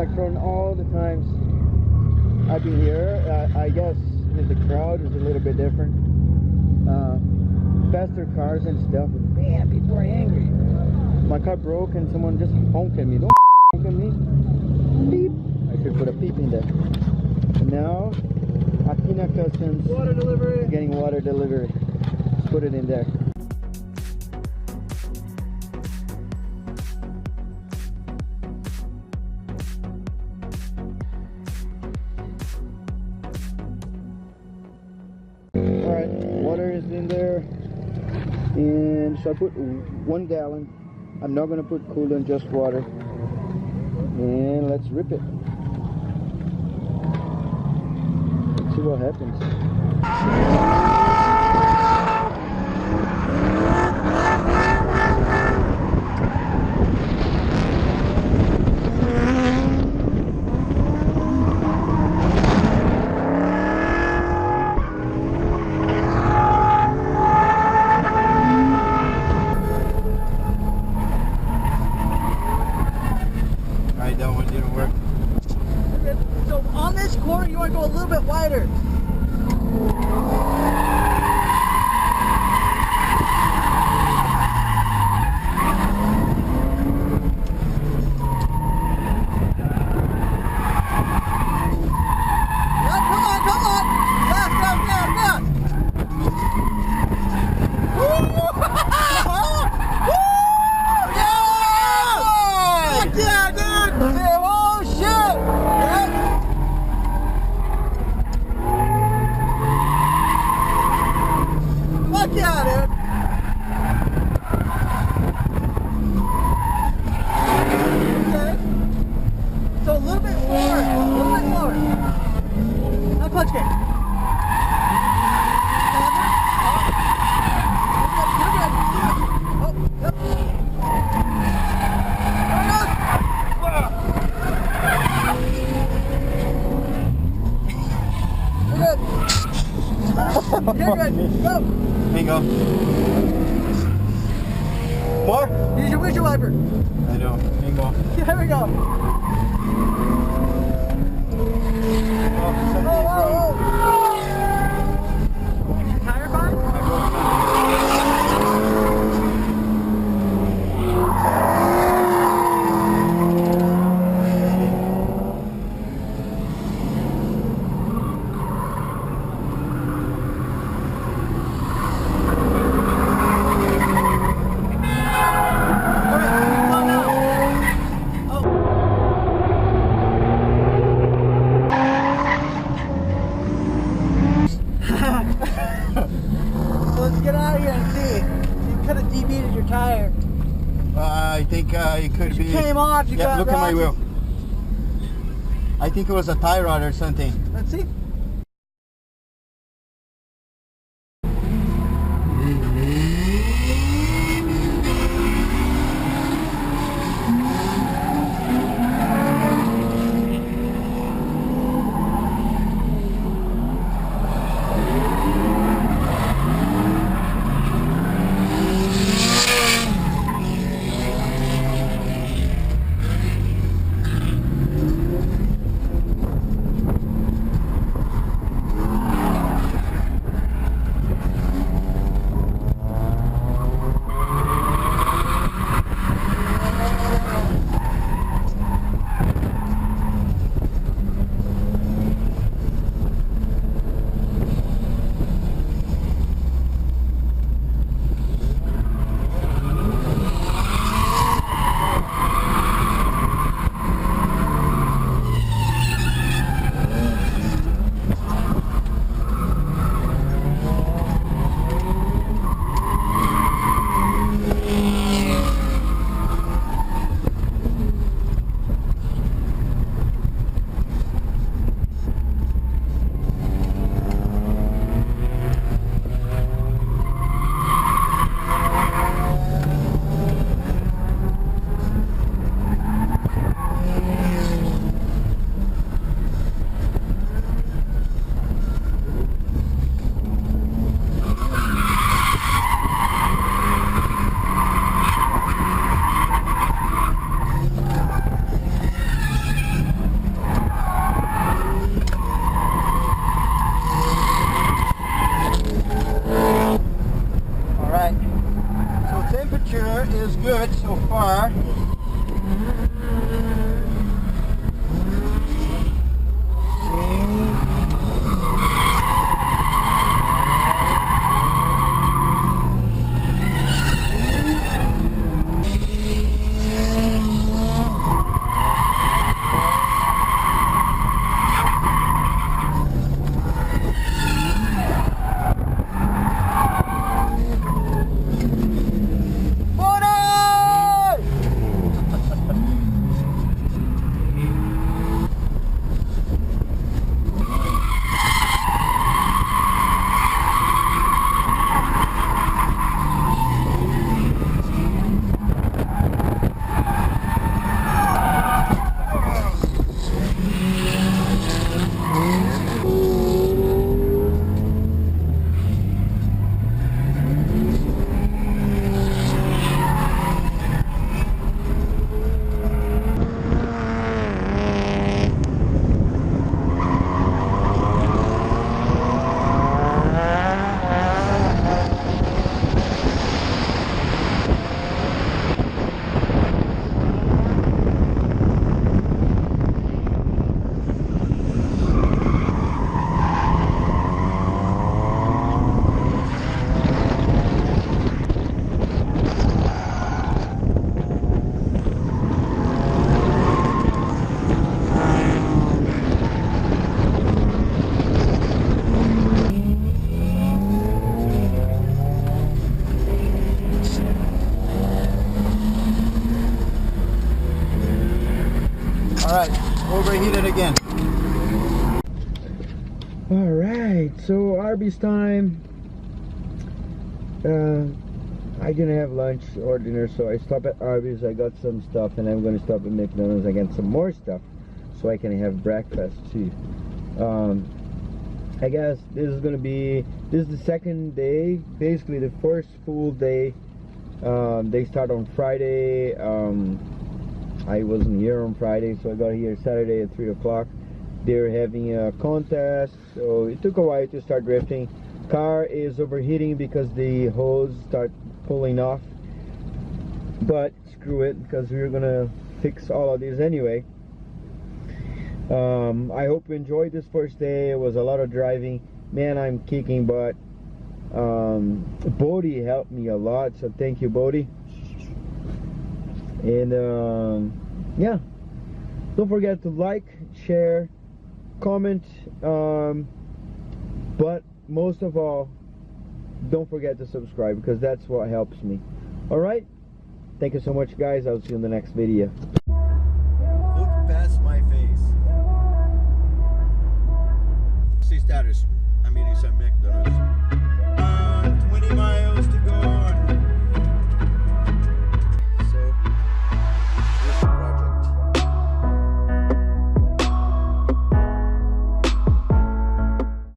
like from all the times I've been here, I guess the crowd is a little bit different. Faster cars and stuff. Man, people are angry. My car broke and someone just honked at me. Don't honk at me. Beep. I should put a beep in there. And now, Athena Customs water delivery. Getting water delivery. Let's put it in there. Alright, water is in there. And so I put 1 gallon. I'm not going to put coolant, just water. And let's rip it. Let's see what happens. That one didn't work. So on this corner, you want to go a little bit wider. You're good. Go. There you go. More? Use your windshield wiper. I know. There you go. Here we go. Tire fine? Let's get out of here and see. You could have debeated your tire. I think it could be. Came off. You got look at my wheel. I think it was a tie rod or something. Let's see. car. Alright, overheated again. Alright, so Arby's time. I didn't have lunch or dinner, so I stopped at Arby's. I got some stuff, and I'm going to stop at McDonald's and get some more stuff so I can have breakfast too. I guess this is the second day, basically the first full day. They start on Friday. I wasn't here on Friday, so I got here Saturday at 3 o'clock. They're having a contest, so it took a while to start drifting. Car is overheating because the hose start pulling off, but screw it, because we're gonna fix all of these anyway. I hope you enjoyed this first day. It was a lot of driving. Man, I'm kicking butt. Bodhi helped me a lot, so thank you, Bodhi. And yeah, don't forget to like, share, comment, but most of all, don't forget to subscribe, because that's what helps me. Alright, thank you so much, guys. I'll see you in the next video. Look past my face. See status. I'm eating some McDonald's.